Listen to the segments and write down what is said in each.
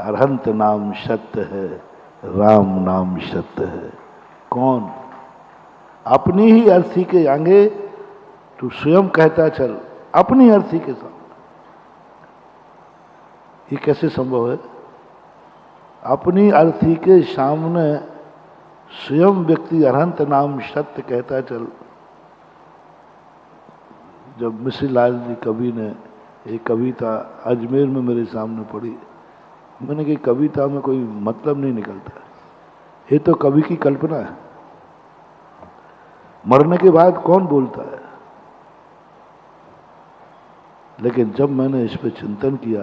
अरहंत नाम सत्य है, राम नाम सत्य है। कौन? अपनी ही अर्थी के आगे तू स्वयं कहता चल, अपनी अर्थी के साथ। ये कैसे संभव है? अपनी अर्थी के सामने स्वयं व्यक्ति अरहंत नाम सत्य कहता चल। जब मिश्री लाल जी कवि ने एक कविता अजमेर में मेरे सामने पढ़ी, मैंने कहा कविता में कोई मतलब नहीं निकलता, ये तो कवि की कल्पना है। मरने के बाद कौन बोलता है? लेकिन जब मैंने इस पर चिंतन किया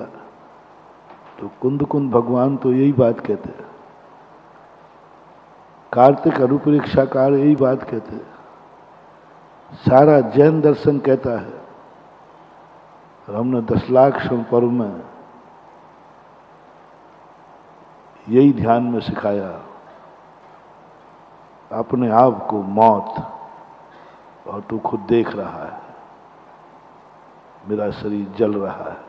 तो कुंद कुंद भगवान तो यही बात कहते हैं, कार्तिक अनुपरीक्षाकार यही बात कहते हैं, सारा जैन दर्शन कहता है। और हमने 10 लाख क्षण पर्व में यही ध्यान में सिखाया, अपने आप को मौत, और तू खुद देख रहा है मेरा शरीर जल रहा है,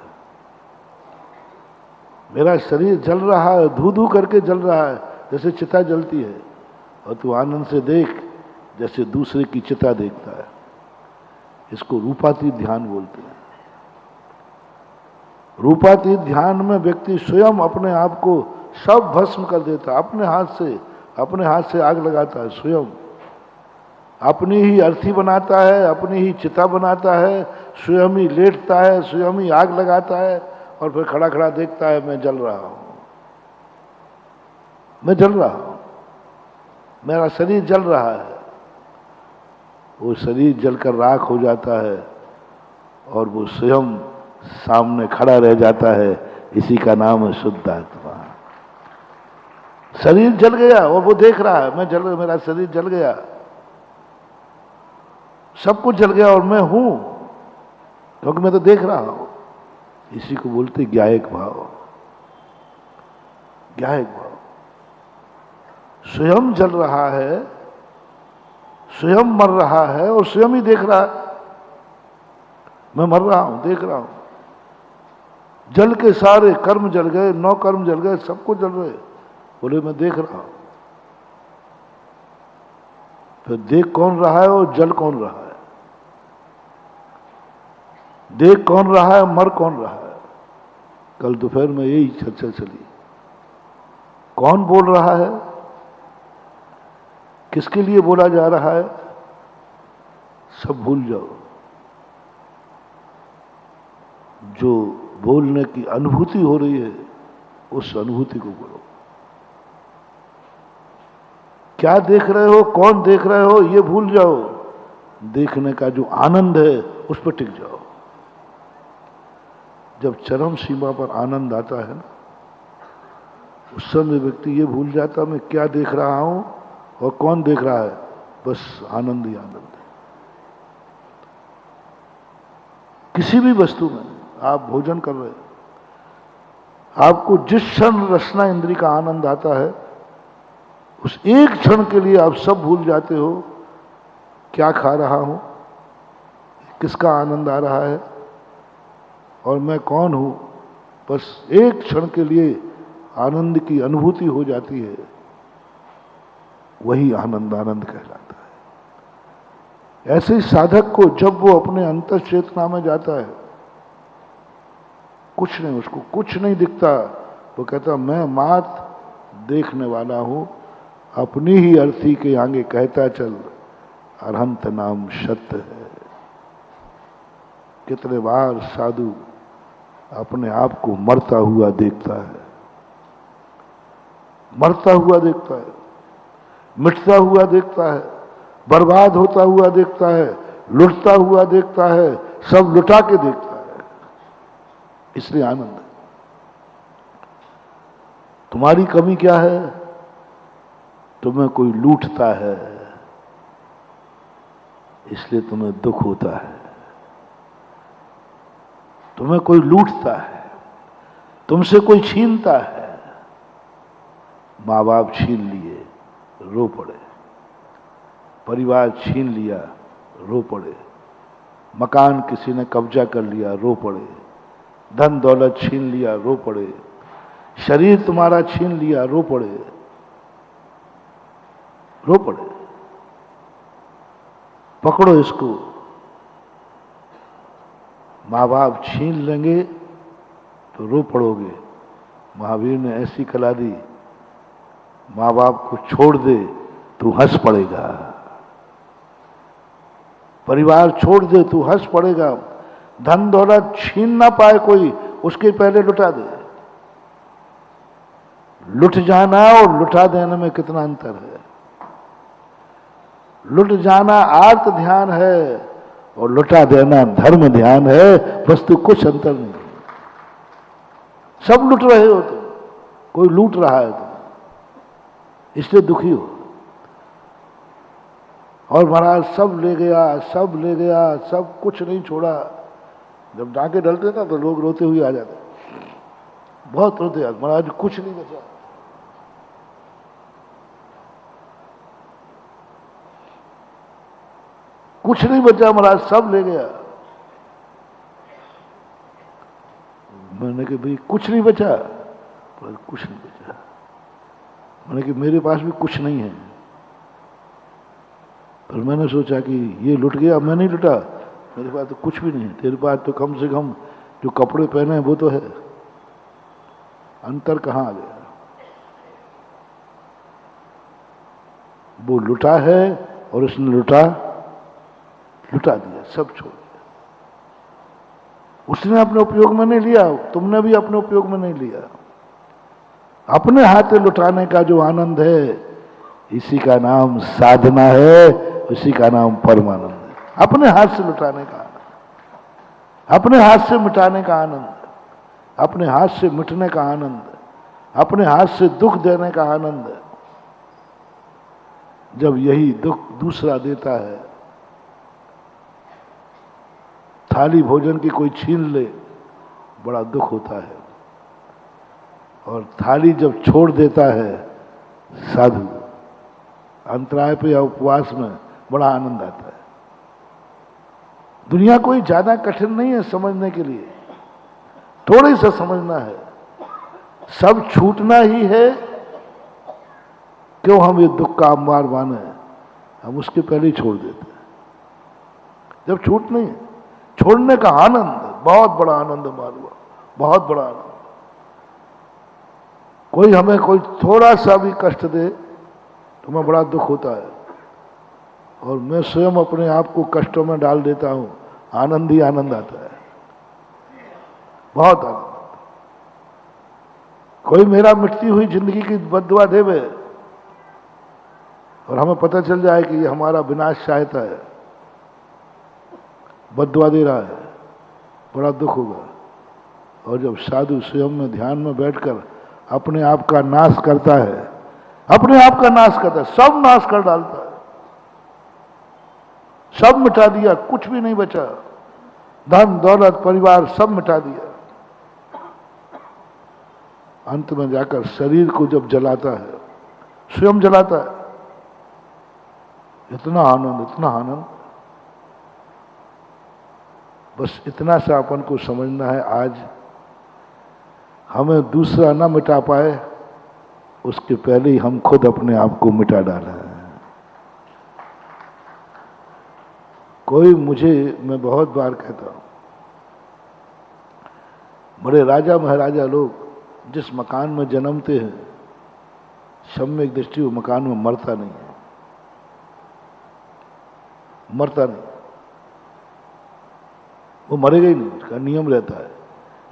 मेरा शरीर जल रहा है, धू धू करके जल रहा है जैसे चिता जलती है, और तू आनंद से देख जैसे दूसरे की चिता देखता है। इसको रूपातीत ध्यान बोलते हैं। रूपातीत ध्यान में व्यक्ति स्वयं अपने आप को सब भस्म कर देता है, अपने हाथ से आग लगाता है, स्वयं अपनी ही अर्थी बनाता है, अपनी ही चिता बनाता है, स्वयं ही लेटता है, स्वयं ही आग लगाता है, और फिर खड़ा खड़ा देखता है मैं जल रहा हूं, मैं जल रहा हूं, मेरा शरीर जल रहा है। वो शरीर जलकर राख हो जाता है और वो स्वयं सामने खड़ा रह जाता है। इसी का नाम है शुद्ध आत्मा। शरीर जल गया और वो देख रहा है मैं जल, मेरा शरीर जल गया, सब कुछ जल गया और मैं हूं, क्योंकि मैं तो देख रहा हूं। इसी को बोलते ज्ञायक भाव। ज्ञायक भाव, स्वयं जल रहा है, स्वयं मर रहा है और स्वयं ही देख रहा है मैं मर रहा हूं, देख रहा हूं। जल के सारे कर्म जल गए, 9 कर्म जल गए, सब कुछ जल रहे, बोले मैं देख रहा हूं। तो देख कौन रहा है और जल कौन रहा है? देख कौन रहा है, मर कौन रहा है? कल दोपहर में यही चर्चा चली। कौन बोल रहा है, किसके लिए बोला जा रहा है, सब भूल जाओ। जो बोलने की अनुभूति हो रही है उस अनुभूति को बोलो। क्या देख रहे हो, कौन देख रहे हो, ये भूल जाओ। देखने का जो आनंद है उस पर टिक जाओ। जब चरम सीमा पर आनंद आता है ना, उस समय व्यक्ति ये भूल जाता मैं क्या देख रहा हूं और कौन देख रहा है, बस आनंद ही आनंद है। किसी भी वस्तु में आप भोजन कर रहे, आपको जिस क्षण रसना इंद्री का आनंद आता है, उस एक क्षण के लिए आप सब भूल जाते हो क्या खा रहा हूं, किसका आनंद आ रहा है और मैं कौन हूं। बस एक क्षण के लिए आनंद की अनुभूति हो जाती है, वही आनंद आनंद कहलाता है। ऐसे ही साधक को जब वो अपने अंतर चेतना में जाता है, कुछ नहीं, उसको कुछ नहीं दिखता, वो कहता मैं मात्र देखने वाला हूं, अपनी ही अर्थी के आगे कहता चल अरहंत नाम सत्य है। कितने बार साधु अपने आप को मरता हुआ देखता है, मरता हुआ देखता है, मिटता हुआ देखता है, बर्बाद होता हुआ देखता है, लुटता हुआ देखता है, सब लुटा के देखता है। इसलिए आनंद है। तुम्हारी कमी क्या है? तुम्हें कोई लूटता है, इसलिए तुम्हें दुख होता है। तुम्हें कोई लूटता है, तुमसे कोई छीनता है। माँ बाप छीन लिए, रो पड़े। परिवार छीन लिया, रो पड़े। मकान किसी ने कब्जा कर लिया, रो पड़े। धन दौलत छीन लिया, रो पड़े। शरीर तुम्हारा छीन लिया, रो पड़े, रो पड़े। पकड़ो इसको। माँ बाप छीन लेंगे तो रो पड़ोगे। महावीर ने ऐसी कला दी, माँ बाप को छोड़ दे तू हंस पड़ेगा, परिवार छोड़ दे तू हंस पड़ेगा। धन दौलत छीन ना पाए कोई, उसके पहले लुटा दे। लुट जाना और लुटा देने में कितना अंतर है। लुट जाना आर्त ध्यान है और लुटा देना धर्म ध्यान है। वस्तु कुछ अंतर नहीं। सब लुट रहे हो तुम, कोई लूट रहा है तुम, इसलिए दुखी हो। और महाराज सब ले गया, सब ले गया, सब कुछ नहीं छोड़ा। जब डांके डलते ना तो लोग रोते हुए आ जाते, बहुत रोते यार, महाराज कुछ नहीं बचा। कुछ नहीं बचा महाराज, सब ले गया। मैंने कहा भाई कुछ नहीं बचा? कुछ नहीं बचा। मैंने कहा मेरे पास भी कुछ नहीं है। पर मैंने सोचा कि ये लुट गया, मैं नहीं लुटा, मेरे पास तो कुछ भी नहीं है। तेरे पास तो कम से कम जो कपड़े पहने हैं वो तो है। अंतर कहाँ आ गया? वो लुटा है और उसने लुटा दिया, सब छोड़ दिया। उसने अपने उपयोग में नहीं लिया, तुमने भी अपने उपयोग में नहीं लिया। अपने हाथे लुटाने का जो आनंद है, इसी का नाम साधना है, इसी का नाम परमानंद है। अपने हाथ से लुटाने का आनंद, अपने हाथ से मिटाने का आनंद, अपने हाथ से मिटने का आनंद, अपने हाथ से दुख देने का आनंद। जब यही दुख दूसरा देता है, थाली भोजन की कोई छीन ले, बड़ा दुख होता है। और थाली जब छोड़ देता है साधु, अंतराय पे या उपवास में, बड़ा आनंद आता है। दुनिया कोई ज्यादा कठिन नहीं है समझने के लिए, थोड़ी सा समझना है। सब छूटना ही है। क्यों हम ये दुख का अंबार माने? हम उसके पहले ही छोड़ देते हैं। जब छूट नहीं, छोड़ने का आनंद बहुत बड़ा आनंद मालूम, बहुत बड़ा आनंद। कोई हमें कोई थोड़ा सा भी कष्ट दे तो हमें बड़ा दुख होता है, और मैं स्वयं अपने आप को कष्टों में डाल देता हूं, आनंद ही आनंद आता है, बहुत आनंद। कोई मेरा मिटती हुई जिंदगी की बद्दुआ देवे और हमें पता चल जाए कि ये हमारा विनाश चाहता है, बद्दुआ दे रहा है, बड़ा दुख होगा। और जब साधु स्वयं में ध्यान में बैठकर अपने आप का नाश करता है, अपने आप का नाश करता है, सब नाश कर डालता है, सब मिटा दिया, कुछ भी नहीं बचा। धन दौलत परिवार सब मिटा दिया। अंत में जाकर शरीर को जब जलाता है, स्वयं जलाता है, इतना आनंद, इतना आनंद। बस इतना सा अपन को समझना है, आज हमें दूसरा ना मिटा पाए, उसके पहले ही हम खुद अपने आप को मिटा डाला है। कोई मुझे, मैं बहुत बार कहता हूं, बड़े राजा महाराजा लोग जिस मकान में जन्मते हैं, सम्यक दृष्टि वो मकान में मरता नहीं है, मरता नहीं, वो मरेगा ही नहीं, उसका नियम रहता है।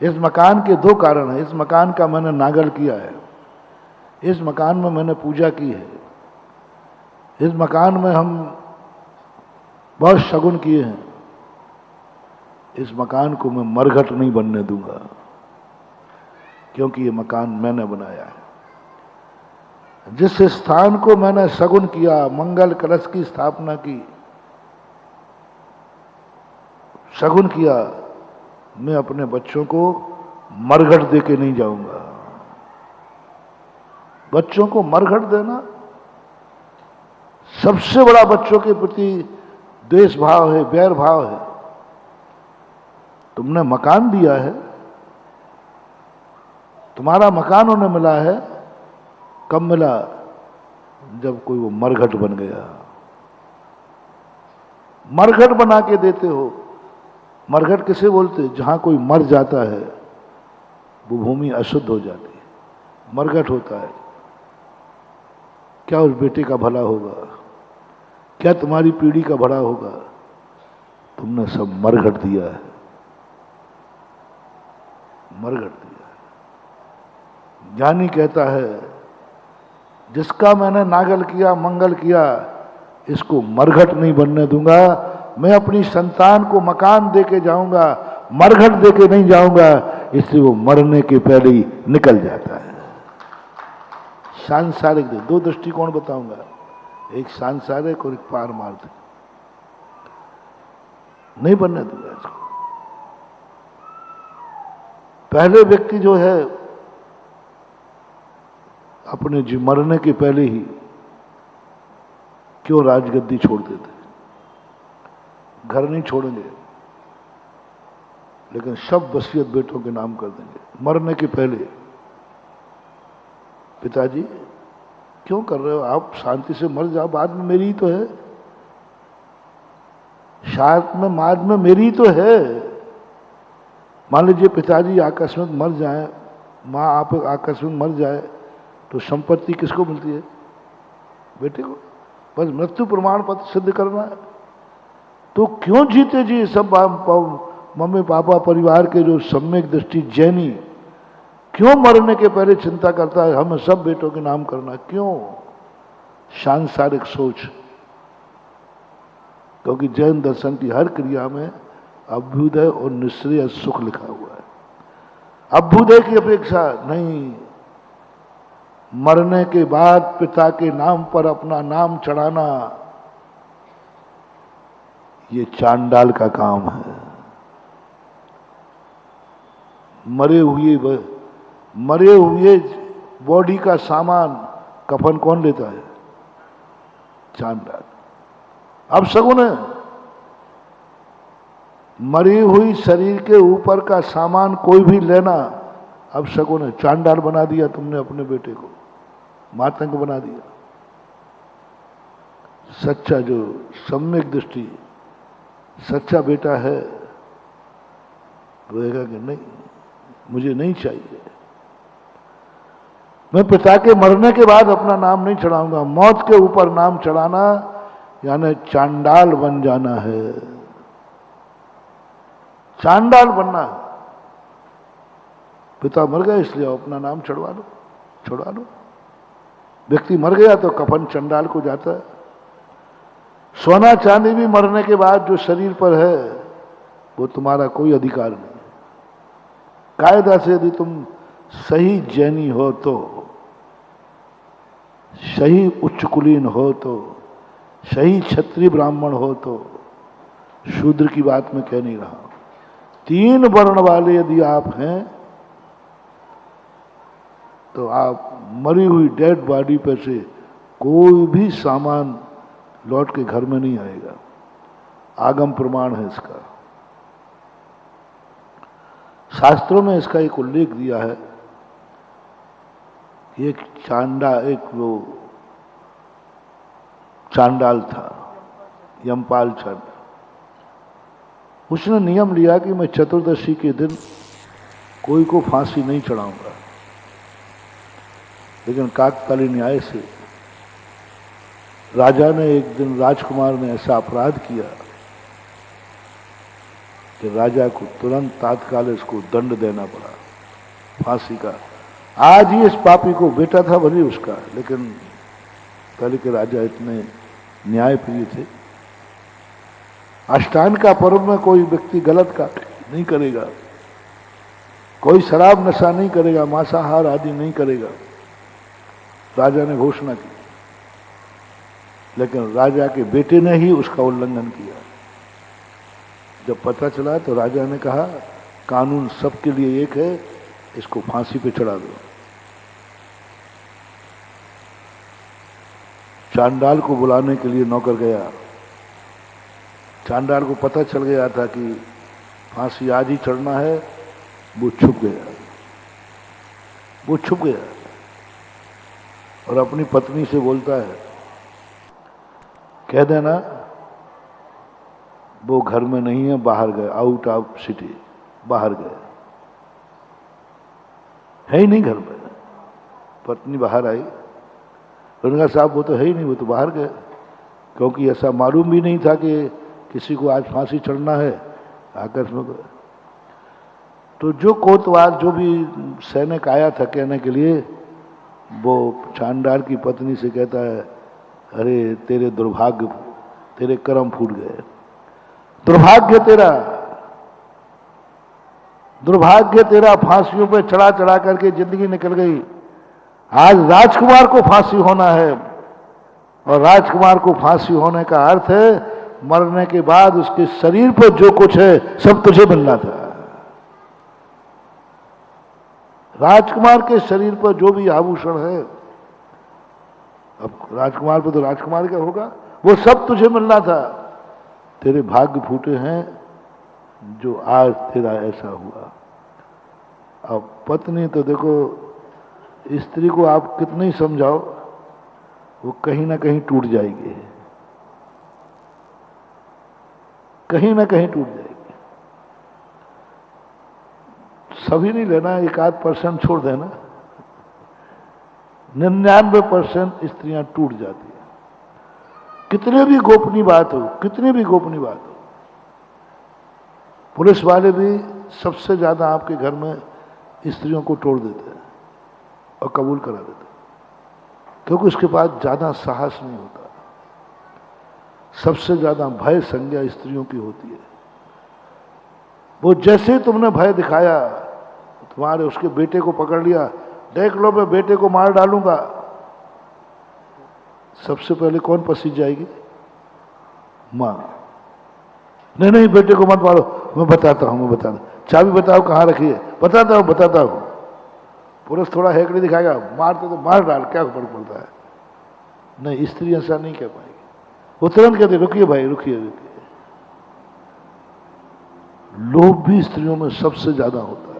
इस मकान के दो कारण हैं। इस मकान का मैंने नागल किया है, इस मकान में मैंने पूजा की है, इस मकान में हम बहुत शगुन किए हैं। इस मकान को मैं मरघट नहीं बनने दूंगा, क्योंकि ये मकान मैंने बनाया है। जिस स्थान को मैंने शगुन किया, मंगल कलश की स्थापना की, शगुन किया, मैं अपने बच्चों को मरघट दे के नहीं जाऊंगा। बच्चों को मरघट देना सबसे बड़ा बच्चों के प्रति द्वेष भाव है, वैर भाव है। तुमने मकान दिया है, तुम्हारा मकान उन्हें मिला है, कब मिला? जब कोई वो मरघट बन गया। मरघट बना के देते हो। मरघट किसे बोलते? जहां कोई मर जाता है वो भूमि अशुद्ध हो जाती है, मरघट होता है। क्या उस बेटे का भला होगा? क्या तुम्हारी पीढ़ी का भला होगा? तुमने सब मरघट दिया है, मरघट दिया है। ज्ञानी कहता है जिसका मैंने नागल किया, मंगल किया, इसको मरघट नहीं बनने दूंगा। मैं अपनी संतान को मकान दे के जाऊंगा, मरघट दे के नहीं जाऊंगा। इसलिए वो मरने के पहले ही निकल जाता है। सांसारिक दो दृष्टिकोण बताऊंगा, एक सांसारिक और एक पारमार्थिक। नहीं बनने दूंगा इसको। पहले व्यक्ति जो है अपने जी मरने के पहले ही क्यों राजगद्दी छोड़ देते? घर नहीं छोड़ेंगे लेकिन सब वसीयत बेटों के नाम कर देंगे मरने के पहले। पिताजी क्यों कर रहे हो आप? शांति से मर जाओ, बाद में मेरी ही तो है, साथ में बाद में मेरी ही तो है। मान लीजिए पिताजी आकस्मिक मर जाए, माँ आप आकस्मिक मर जाए, तो संपत्ति किसको मिलती है? बेटे को। बस मृत्यु प्रमाण पत्र सिद्ध करना है। तो क्यों जीते जी सब मम्मी पापा परिवार के जो सम्यक दृष्टि जैनी, क्यों मरने के पहले चिंता करता है हमें सब बेटों के नाम करना? क्यों? सांसारिक सोच। क्योंकि जैन दर्शन की हर क्रिया में अभ्युदय और निश्रेय सुख लिखा हुआ है। अभ्युदय की अपेक्षा नहीं, मरने के बाद पिता के नाम पर अपना नाम चढ़ाना, ये चांडाल का काम है। मरे हुए बॉडी का सामान कफन कौन लेता है? चांडाल। अब सगुन है, मरी हुई शरीर के ऊपर का सामान कोई भी लेना अब शगुन है। चांडाल बना दिया तुमने अपने बेटे को, मातंग बना दिया। सच्चा जो सम्यक दृष्टि सच्चा बेटा है वो कहेगा कि नहीं, मुझे नहीं चाहिए, मैं पिता के मरने के बाद अपना नाम नहीं चढ़ाऊंगा। मौत के ऊपर नाम चढ़ाना यानी चांडाल बन जाना है, चांडाल बनना है। पिता मर गया इसलिए अपना नाम चढ़वा लो, छुड़वा लो। व्यक्ति मर गया तो कफन चंडाल को जाता है। सोना चांदी भी मरने के बाद जो शरीर पर है वो तुम्हारा कोई अधिकार नहीं। कायदा से यदि तुम सही जैनी हो तो, सही उच्च कुलीन हो तो, सही क्षत्रिय ब्राह्मण हो तो, शूद्र की बात में कह नहीं रहा, 3 वर्ण वाले यदि आप हैं तो आप मरी हुई डेड बॉडी पर से कोई भी सामान लौट के घर में नहीं आएगा। आगम प्रमाण है इसका। शास्त्रों में इसका एक उल्लेख दिया है। एक वो चांडाल था, यमपाल चंद। उसने नियम लिया कि मैं चतुर्दशी के दिन कोई को फांसी नहीं चढ़ाऊंगा। लेकिन काकताली न्याय से राजा ने एक दिन, राजकुमार ने ऐसा अपराध किया कि राजा को तुरंत तात्काल इसको दंड देना पड़ा, फांसी का। आज ही इस पापी को, बेटा था भले उसका, लेकिन पहले के राजा इतने न्याय प्रिय थे। अष्टांग का पर्व में कोई व्यक्ति गलत का नहीं करेगा, कोई शराब नशा नहीं करेगा, मांसाहार आदि नहीं करेगा, राजा ने घोषणा की। लेकिन राजा के बेटे ने ही उसका उल्लंघन किया। जब पता चला तो राजा ने कहा कानून सबके लिए एक है, इसको फांसी पे चढ़ा दो। चांडाल को बुलाने के लिए नौकर गया। चांडाल को पता चल गया था कि फांसी आज ही चढ़ना है, वो छुप गया। वो छुप गया और अपनी पत्नी से बोलता है, कह देना वो घर में नहीं है, बाहर गए, आउट ऑफ सिटी, बाहर गए, है ही नहीं घर में। पत्नी बाहर आई, उन्होंने कहा साहब वो तो है ही नहीं, वो तो बाहर गए, क्योंकि ऐसा मालूम भी नहीं था कि किसी को आज फांसी चढ़ना है आकस्मिक। तो जो कोतवाल, जो भी सैनिक आया था कहने के लिए, वो चांडाल की पत्नी से कहता है, अरे तेरे दुर्भाग्य, तेरे कर्म फूट गए, दुर्भाग्य तेरा, दुर्भाग्य तेरा, फांसियों पे चढ़ा चढ़ा करके जिंदगी निकल गई। आज राजकुमार को फांसी होना है, और राजकुमार को फांसी होने का अर्थ है मरने के बाद उसके शरीर पर जो कुछ है सब तुझे मिलना था। राजकुमार के शरीर पर जो भी आभूषण है, अब राजकुमार पर तो राजकुमार का होगा, वो सब तुझे मिलना था। तेरे भाग्य फूटे हैं जो आज तेरा ऐसा हुआ। अब पत्नी तो देखो, स्त्री को आप कितना ही समझाओ, वो कहीं ना कहीं टूट जाएगी, कहीं ना कहीं टूट जाएगी। सभी नहीं लेना, 1-8% छोड़ देना, 99% स्त्रियां टूट जाती हैं। कितने भी गोपनीय बात हो, कितनी भी गोपनीय बात हो, पुलिस वाले भी सबसे ज्यादा आपके घर में स्त्रियों को तोड़ देते हैं और कबूल करा देते हैं, क्योंकि उसके पास ज्यादा साहस नहीं होता। सबसे ज्यादा भय संज्ञा स्त्रियों की होती है। वो जैसे ही तुमने भय दिखाया, तुम्हारे उसके बेटे को पकड़ लिया, देख लो मैं बेटे को मार डालूंगा, सबसे पहले कौन पसीज जाएगी? मां। नहीं नहीं बेटे को मत मारो, मैं बताता हूं, मैं बताता, चाबी बताओ कहां रखी है, बताता हूं बताता हूं। पुरुष थोड़ा हेकड़ी दिखाएगा, मारते तो मार डाल, क्या फर्क पड़ता है। नहीं, स्त्री ऐसा नहीं कह पाएगी, वो तुरंत कहते रुकिए भाई, रुकिए रुकिए। लोभ भी स्त्रियों में सबसे ज्यादा होता है।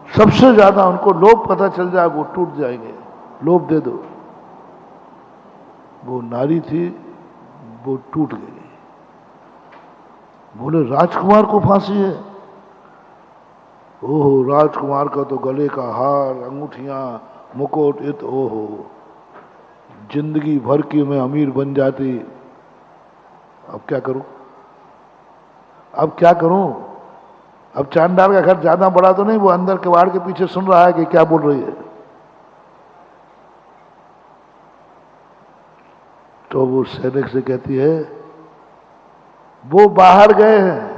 सबसे ज्यादा उनको लोभ पता चल जाए वो टूट जाएंगे। लोभ दे दो। वो नारी थी, वो टूट गई। बोले राजकुमार को फांसी है? ओहो, राजकुमार का तो गले का हार, अंगूठियां, मुकुट, इत, ओहो, जिंदगी भर की मैं अमीर बन जाती। अब क्या करूं? अब क्या करूं? अब चांडाल का घर ज्यादा बड़ा तो नहीं, वो अंदर किवाड़ के पीछे सुन रहा है कि क्या बोल रही है। तो वो सैनिक से कहती है, वो बाहर गए हैं,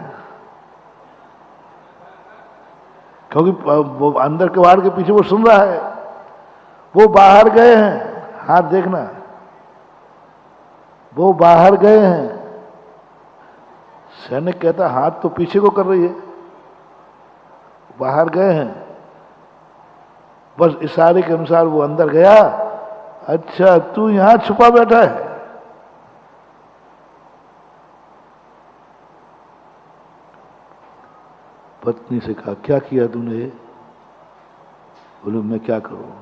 क्योंकि वो अंदर किवाड़ के पीछे वो सुन रहा है, वो बाहर गए हैं, हाथ देखना, वो बाहर गए हैं। सैनिक कहता हाथ तो पीछे को कर रही है, बाहर गए हैं। बस इशारे के अनुसार वो अंदर गया। अच्छा, तू यहां छुपा बैठा है? पत्नी से कहा, क्या किया तूने? बोले मैं क्या करूं,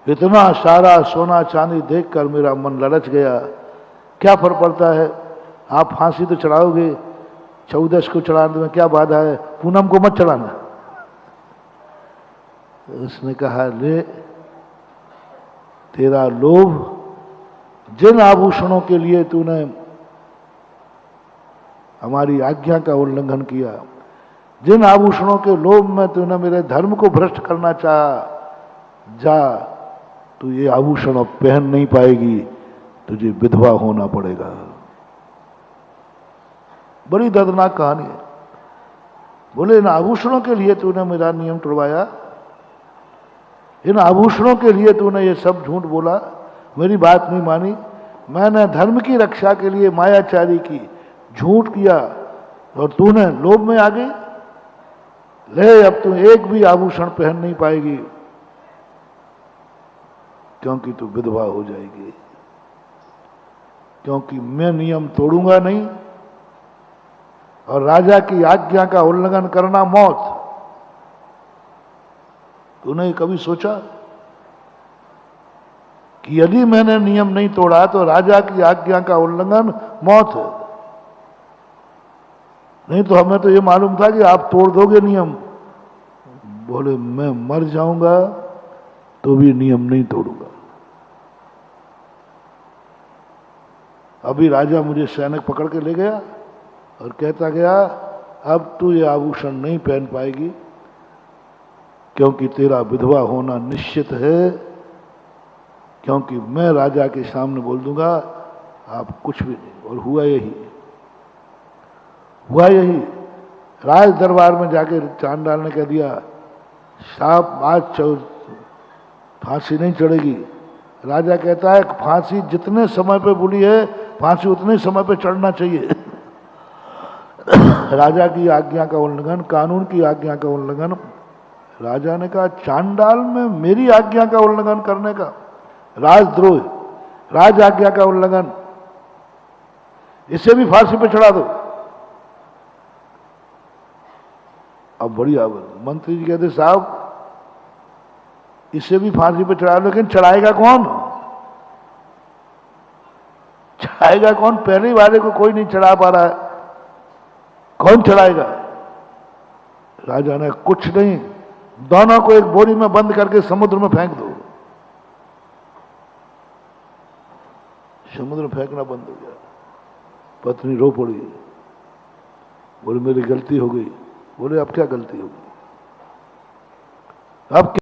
इतना सारा सोना चांदी देखकर मेरा मन ललच गया। क्या फर्क पड़ता है, आप फांसी तो चढ़ाओगे, 14 को चढ़ाने में क्या बाधा है, पूनम को मत चढ़ाना। उसने कहा, ले तेरा लोभ, जिन आभूषणों के लिए तूने हमारी आज्ञा का उल्लंघन किया, जिन आभूषणों के लोभ में तूने मेरे धर्म को भ्रष्ट करना चाहा, जा, तू ये आभूषण अब पहन नहीं पाएगी, तुझे विधवा होना पड़ेगा। बड़ी दर्दनाक कहानी है। बोले इन आभूषणों के लिए तूने मेरा नियम तोड़वाया, इन आभूषणों के लिए तूने ये सब झूठ बोला, मेरी बात नहीं मानी। मैंने धर्म की रक्षा के लिए मायाचारी की, झूठ किया, और तूने लोभ में आ गई। ले, अब तू एक भी आभूषण पहन नहीं पाएगी, क्योंकि तू विधवा हो जाएगी। क्योंकि मैं नियम तोड़ूंगा नहीं, और राजा की आज्ञा का उल्लंघन करना मौत। तूने कभी सोचा कि यदि मैंने नियम नहीं तोड़ा तो राजा की आज्ञा का उल्लंघन मौत है? नहीं तो हमें तो ये मालूम था कि आप तोड़ दोगे नियम। बोले मैं मर जाऊंगा तो भी नियम नहीं तोड़ूंगा। अभी राजा मुझे सैनिक पकड़ के ले गया और कहता गया अब तू ये आभूषण नहीं पहन पाएगी क्योंकि तेरा विधवा होना निश्चित है, क्योंकि मैं राजा के सामने बोल दूंगा आप कुछ भी नहीं। और हुआ यही। राज दरबार में जाके चांडाल ने कह दिया साहब आज फांसी नहीं चढ़ेगी। राजा कहता है फांसी जितने समय पे बोली है फांसी उतने समय पे चढ़ना चाहिए। राजा की आज्ञा का उल्लंघन, कानून की आज्ञा का उल्लंघन। राजा ने कहा चांडाल में मेरी आज्ञा का उल्लंघन करने का, राजद्रोह, राज आज्ञा का उल्लंघन, इसे भी फांसी पे चढ़ा दो। अब बड़ी आवाज मंत्री जी कहते साहब इसे भी फांसी पे चढ़ा, लेकिन चढ़ाएगा कौन? चढ़ाएगा कौन? पहले वाले को कोई नहीं चढ़ा पा रहा है, कौन चढ़ाएगा? राजा ने कुछ नहीं, दोनों को एक बोरी में बंद करके समुद्र में फेंक दो। समुद्र में फेंकना बंद हो गया। पत्नी रो पड़ी, बोले मेरी गलती हो गई। बोले अब क्या गलती होगी? अब